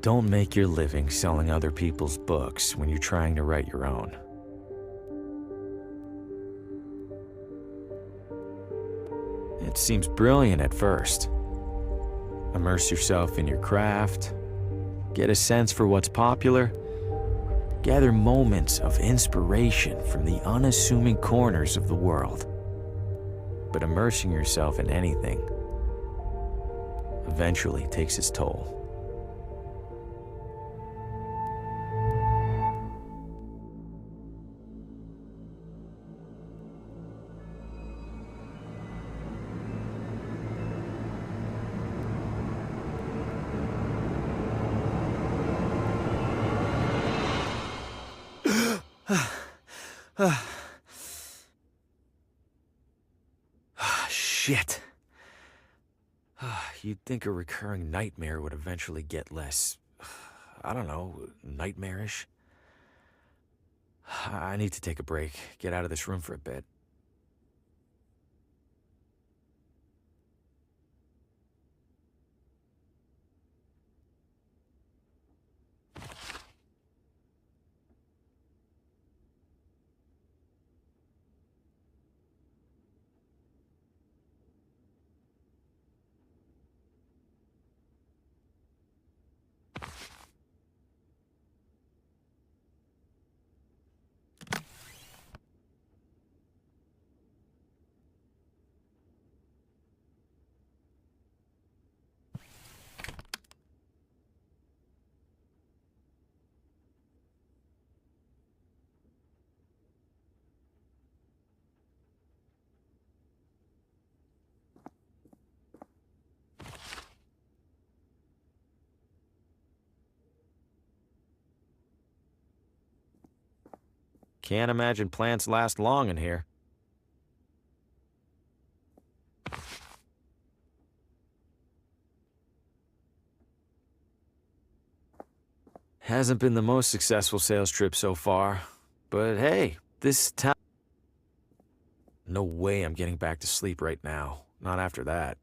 Don't make your living selling other people's books when you're trying to write your own. It seems brilliant at first. Immerse yourself in your craft, get a sense for what's popular, gather moments of inspiration from the unassuming corners of the world. But immersing yourself in anything eventually takes its toll. Shit. You'd think a recurring nightmare would eventually get less, I don't know, nightmarish. I need to take a break, get out of this room for a bit. Can't imagine plants last long in here. Hasn't been the most successful sales trip so far, but hey, this town... No way I'm getting back to sleep right now. Not after that.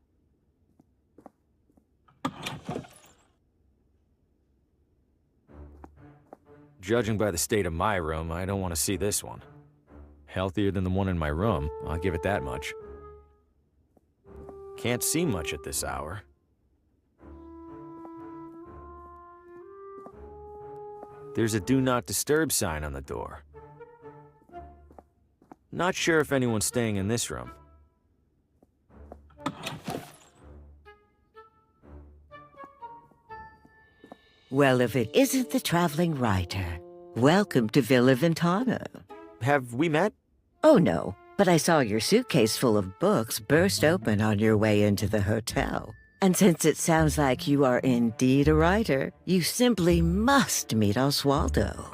Judging by the state of my room, I don't want to see this one. Healthier than the one in my room, I'll give it that much. Can't see much at this hour. There's a do not disturb sign on the door. Not sure if anyone's staying in this room. Well, if it isn't the traveling writer, welcome to Villa Ventana. Have we met? Oh, no, but I saw your suitcase full of books burst open on your way into the hotel. And since it sounds like you are indeed a writer, you simply must meet Oswaldo.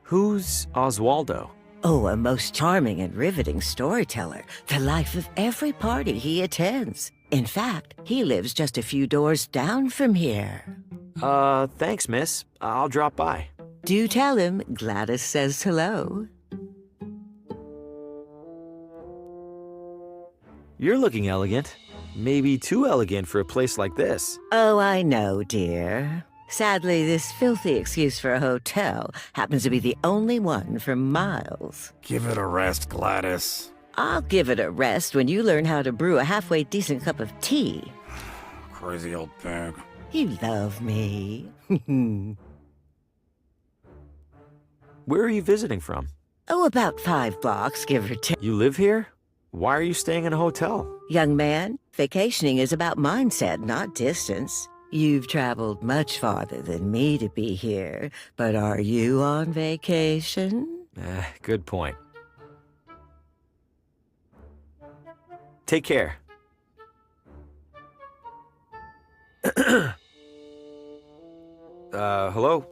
Who's Oswaldo? Oh, a most charming and riveting storyteller, the life of every party he attends. In fact, he lives just a few doors down from here. Thanks, miss. I'll drop by. Do tell him Gladys says hello. You're looking elegant. Maybe too elegant for a place like this. Oh, I know, dear. Sadly, this filthy excuse for a hotel happens to be the only one for miles. Give it a rest, Gladys. I'll give it a rest when you learn how to brew a halfway decent cup of tea. Crazy old pig. You love me. Where are you visiting from? Oh, about 5 blocks, give or take. You live here? Why are you staying in a hotel? Young man, vacationing is about mindset, not distance. You've traveled much farther than me to be here, but are you on vacation? Good point. Take care. Hello?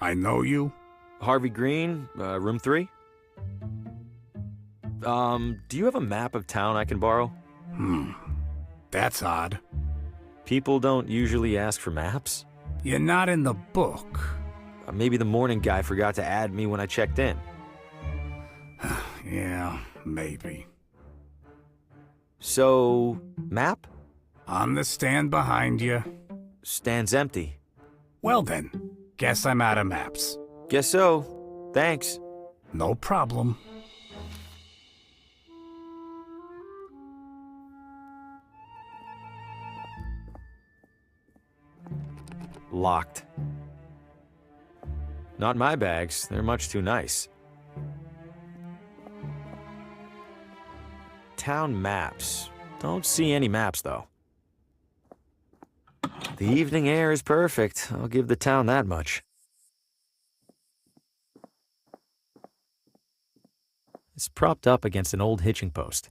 I know you. Harvey Green, room 3? Do you have a map of town I can borrow? That's odd. People don't usually ask for maps. You're not in the book. Maybe the morning guy forgot to add me when I checked in. Yeah, maybe. So, map? On the stand behind you. Stands empty. Well then, guess I'm out of maps. Guess so. Thanks. No problem. Locked. Not my bags. They're much too nice. Town maps. Don't see any maps, though. The evening air is perfect. I'll give the town that much. It's propped up against an old hitching post.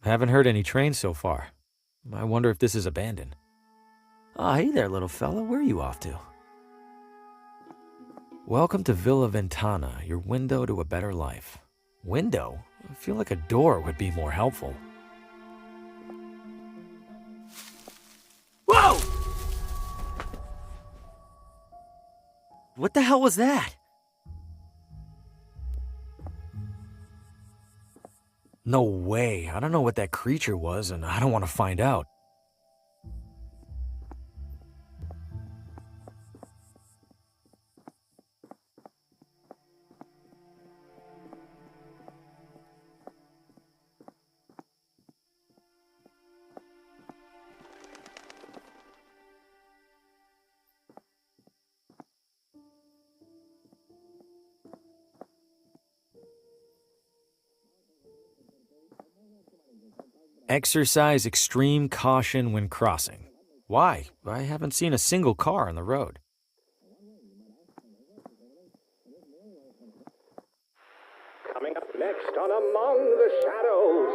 Haven't heard any trains so far. I wonder if this is abandoned. Ah, hey there, little fella. Where are you off to? Welcome to Villa Ventana, your window to a better life. Window? I feel like a door would be more helpful. Whoa! What the hell was that? No way. I don't know what that creature was, and I don't want to find out. Exercise extreme caution when crossing. Why? I haven't seen a single car on the road. Coming up next on Among the Shadows,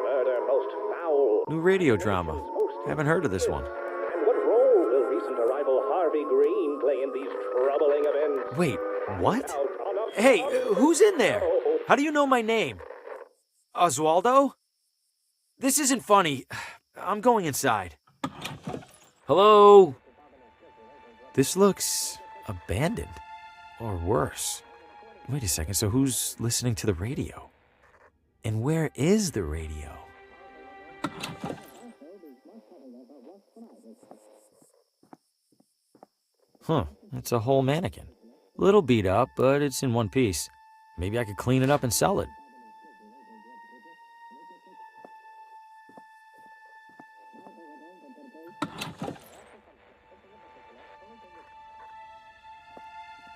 murder most foul. New radio drama. Haven't heard of this one. And what role will recent arrival Harvey Green play in these troubling events? Wait, what? Out on a Hey, who's in there? How do you know my name? Oswaldo? This isn't funny. I'm going inside. Hello? This looks abandoned. Or worse. Wait a second, so who's listening to the radio? And where is the radio? Huh, it's a whole mannequin. Little beat up, but it's in one piece. Maybe I could clean it up and sell it.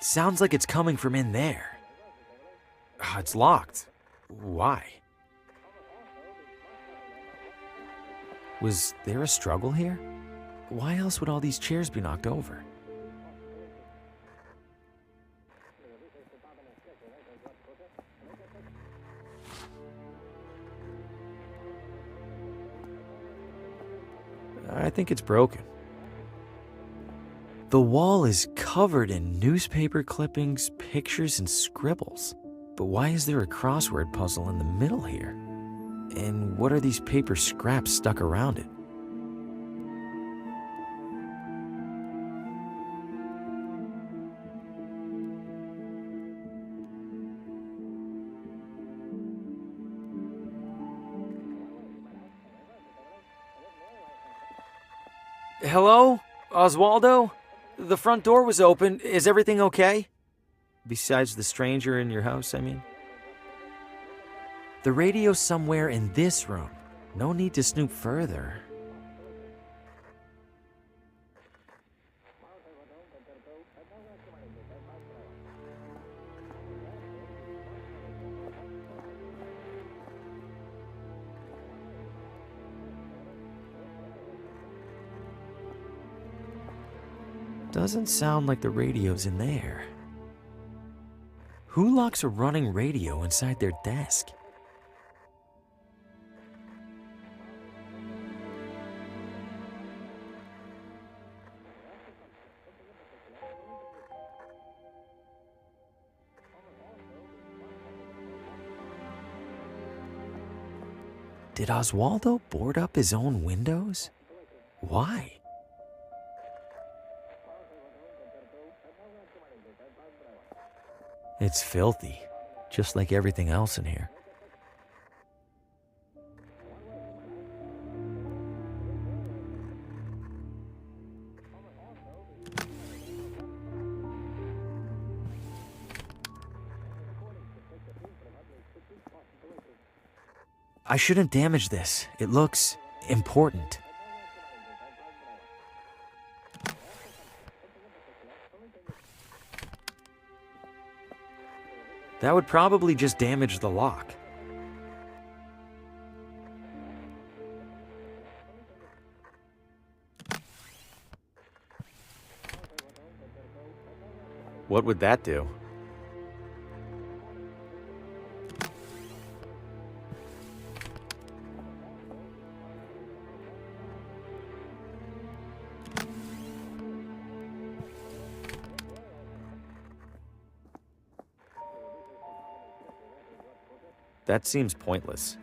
Sounds like it's coming from in there. It's locked. Why? Was there a struggle here? Why else would all these chairs be knocked over? I think it's broken. The wall is covered in newspaper clippings, pictures, and scribbles. But why is there a crossword puzzle in the middle here? And what are these paper scraps stuck around it? Hello? Oswaldo? The front door was open. Is everything okay? Besides the stranger in your house, I mean. The radio's somewhere in this room. No need to snoop further. Doesn't sound like the radio's in there. Who locks a running radio inside their desk? Did Oswaldo board up his own windows? Why? It's filthy. just like everything else in here. I shouldn't damage this. It looks important. That would probably just damage the lock. What would that do? That seems pointless.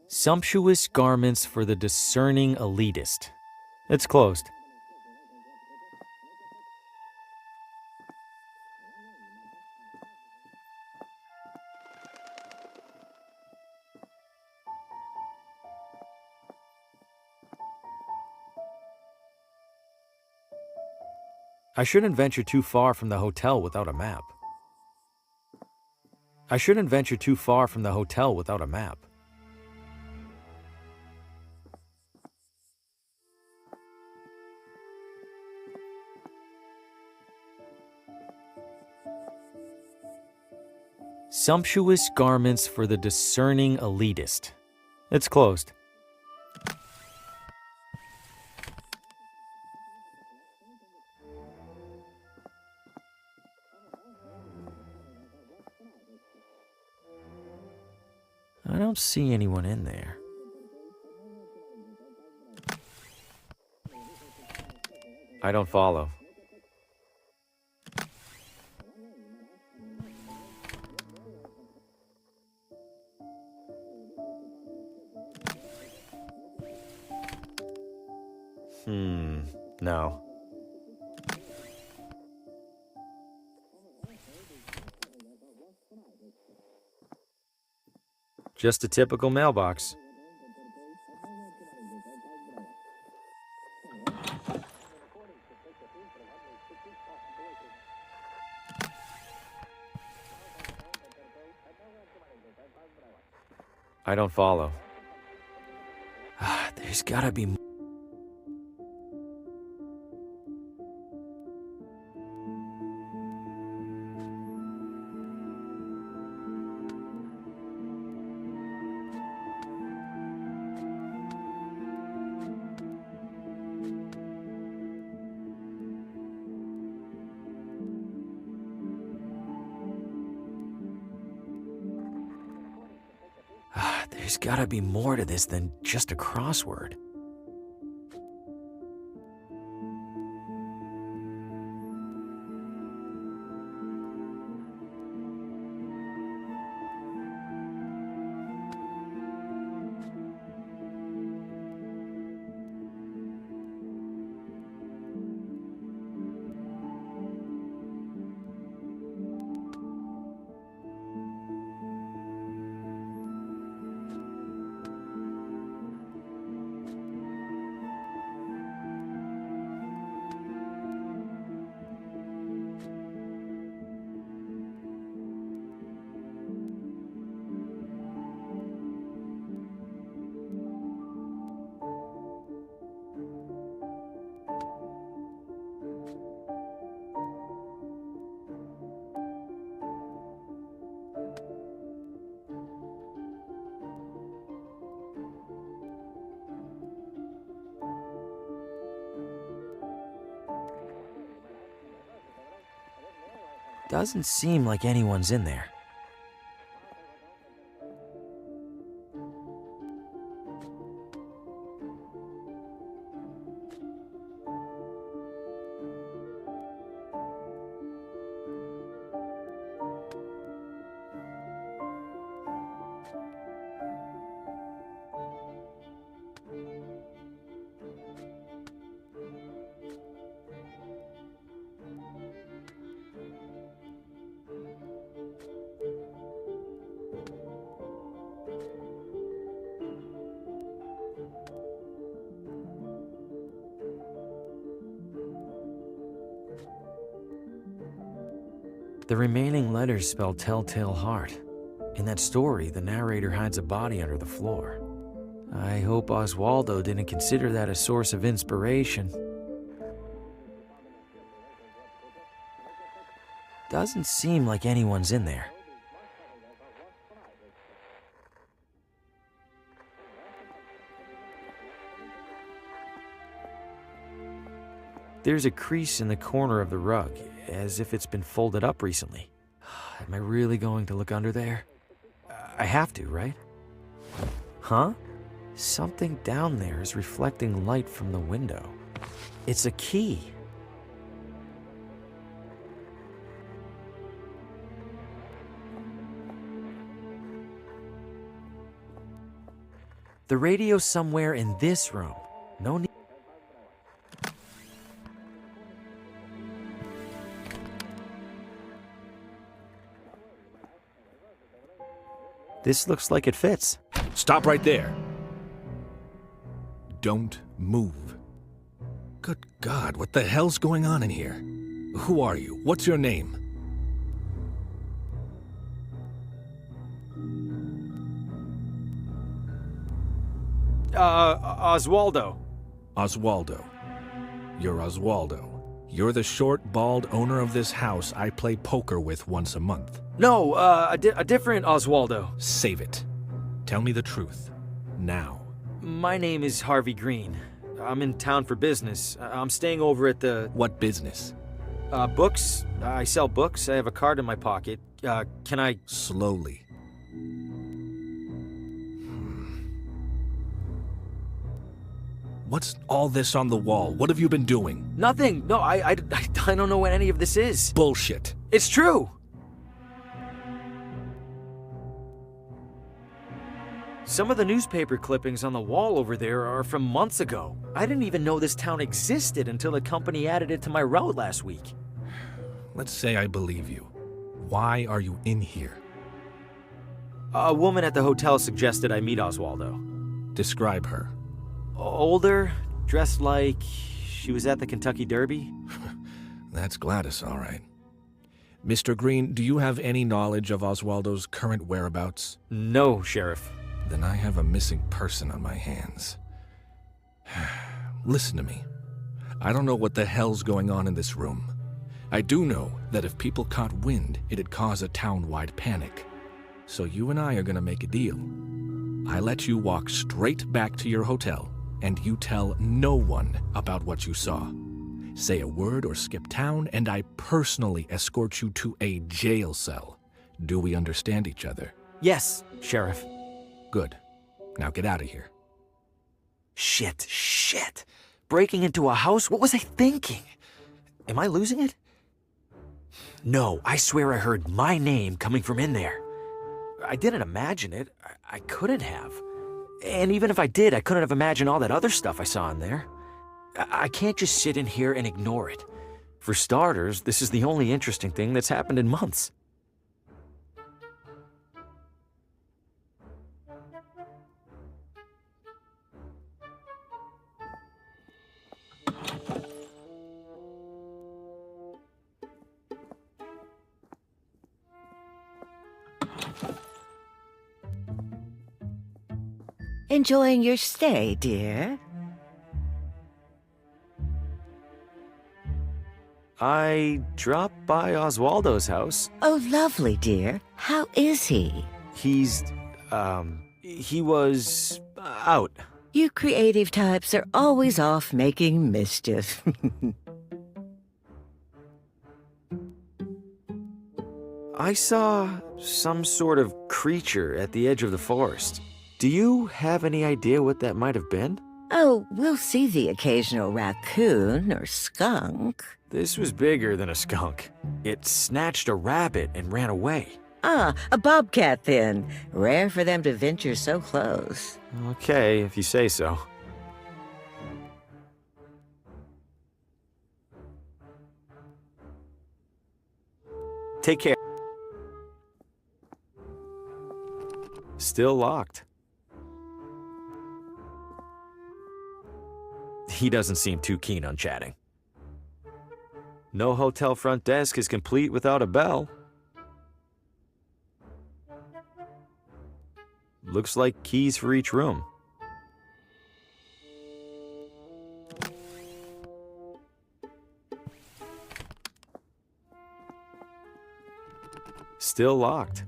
Sumptuous garments for the discerning elitist. It's closed. I shouldn't venture too far from the hotel without a map. I shouldn't venture too far from the hotel without a map. Sumptuous garments for the discerning elitist. It's closed. I don't see anyone in there. I don't follow. No. Just a typical mailbox. I don't follow. There's gotta be more. There's gotta be more to this than just a crossword. Doesn't seem like anyone's in there. The remaining letters spell Telltale Heart. In that story, the narrator hides a body under the floor. I hope Oswaldo didn't consider that a source of inspiration. Doesn't seem like anyone's in there. There's a crease in the corner of the rug, as if it's been folded up recently. Am I really going to look under there? I have to, right? Huh? Something down there is reflecting light from the window. It's a key. The radio's somewhere in this room. No need. This looks like it fits. Stop right there. Don't move. Good God, what the hell's going on in here? Who are you? What's your name? Oswaldo. Oswaldo. You're Oswaldo. You're the short, bald owner of this house I play poker with once a month. No, a different Oswaldo. Save it. Tell me the truth. Now. My name is Harvey Green. I'm in town for business. I'm staying over at the... What business? Books. I sell books. I have a card in my pocket. Can I... Slowly. What's all this on the wall? What have you been doing? Nothing. No, I don't know what any of this is. Bullshit. It's true. Some of the newspaper clippings on the wall over there are from months ago. I didn't even know this town existed until the company added it to my route last week. Let's say I believe you. Why are you in here? A woman at the hotel suggested I meet Oswaldo. Describe her. Older, dressed like she was at the Kentucky Derby. That's Gladys, all right. Mr. Green, do you have any knowledge of Oswaldo's current whereabouts? No, Sheriff. Then I have a missing person on my hands. Listen to me. I don't know what the hell's going on in this room. I do know that if people caught wind, it'd cause a town-wide panic. So you and I are gonna make a deal. I let you walk straight back to your hotel, and you tell no one about what you saw. Say a word or skip town, and I personally escort you to a jail cell. Do we understand each other? Yes, Sheriff. Good. Now get out of here. Shit. Breaking into a house? What was I thinking? Am I losing it? No, I swear I heard my name coming from in there. I didn't imagine it. I couldn't have. And even if I did, I couldn't have imagined all that other stuff I saw in there. I can't just sit in here and ignore it. For starters, this is the only interesting thing that's happened in months. Enjoying your stay, dear? I dropped by Oswaldo's house. Oh, lovely, dear. How is he? He was out. You creative types are always off making mischief. I saw some sort of creature at the edge of the forest. Do you have any idea what that might have been? Oh, we'll see the occasional raccoon or skunk. This was bigger than a skunk. It snatched a rabbit and ran away. Ah, a bobcat then. Rare for them to venture so close. Okay, if you say so. Take care. Still locked. He doesn't seem too keen on chatting. No hotel front desk is complete without a bell. Looks like keys for each room. Still locked.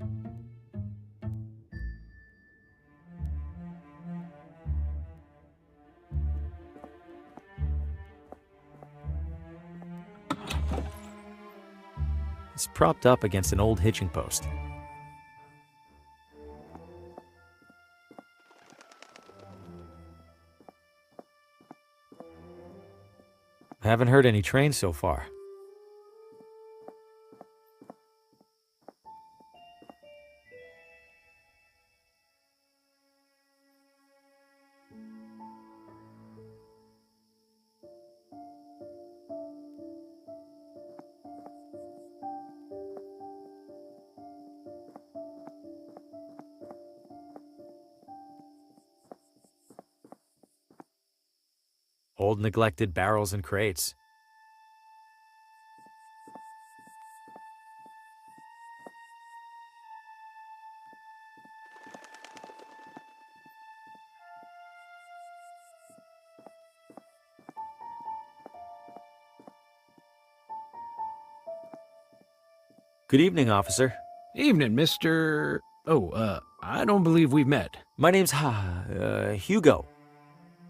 It's propped up against an old hitching post. Haven't heard any trains so far. Old neglected barrels and crates. Good evening, officer. Evening, Mr. I don't believe we've met. My name's Hugo.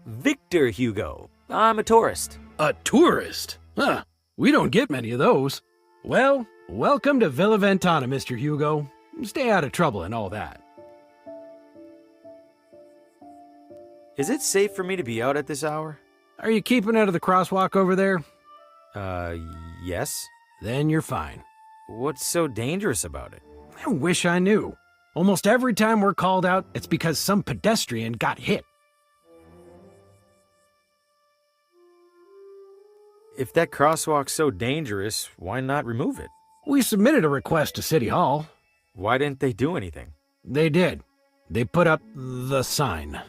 Victor Hugo. I'm a tourist. A tourist? Huh. We don't get many of those. Well, welcome to Villa Ventana, Mr. Hugo. Stay out of trouble and all that. Is it safe for me to be out at this hour? Are you keeping out of the crosswalk over there? Yes. Then you're fine. What's so dangerous about it? I wish I knew. Almost every time we're called out, it's because some pedestrian got hit. If that crosswalk's so dangerous, why not remove it? We submitted a request to City Hall. Why didn't they do anything? They did. They put up the sign.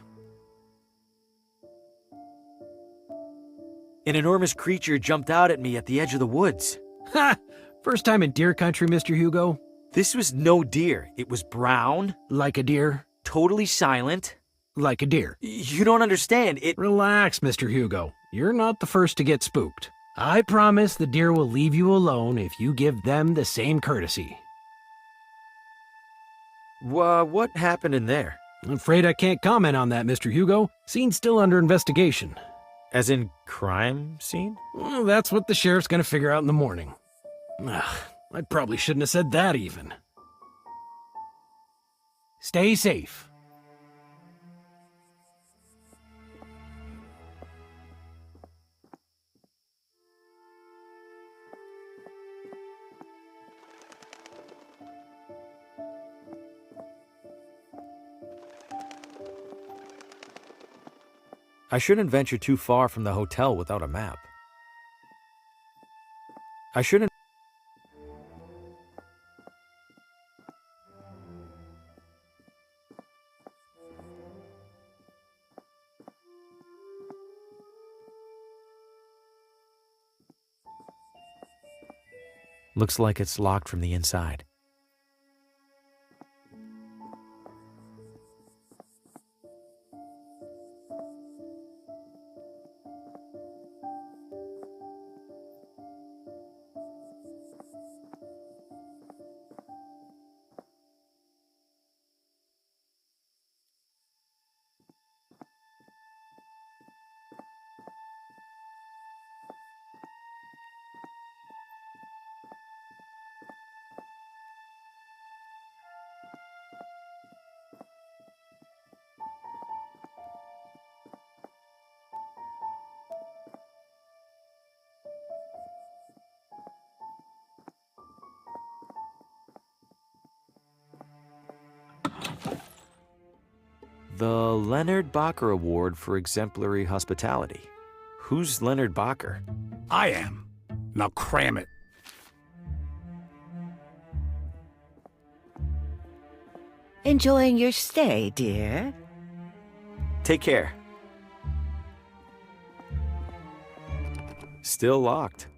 An enormous creature jumped out at me at the edge of the woods. Ha! First time in deer country, Mr. Hugo? This was no deer. It was brown, Like a deer? totally silent. Like a deer. You don't understand. Relax, Mr. Hugo. You're not the first to get spooked. I promise the deer will leave you alone if you give them the same courtesy. What happened in there? I'm afraid I can't comment on that, Mr. Hugo. Scene's still under investigation. As in crime scene? Well, that's what the sheriff's gonna figure out in the morning. I probably shouldn't have said that even. Stay safe. I shouldn't venture too far from the hotel without a map. I shouldn't. Looks like it's locked from the inside. The Leonard Bacher Award for Exemplary Hospitality. Who's Leonard Bacher? I am. Now cram it. Enjoying your stay, dear? Take care. Still locked.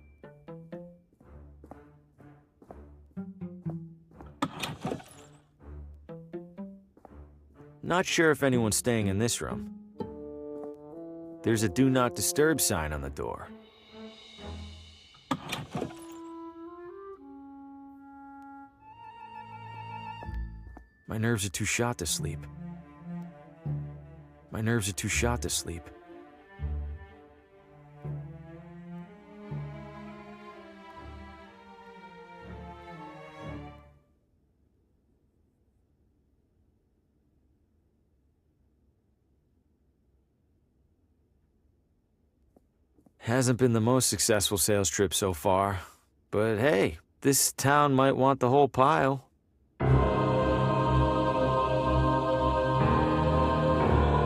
Not sure if anyone's staying in this room. There's a Do Not Disturb sign on the door. My nerves are too shot to sleep. My nerves are too shot to sleep. Hasn't been the most successful sales trip so far, but hey, this town might want the whole pile.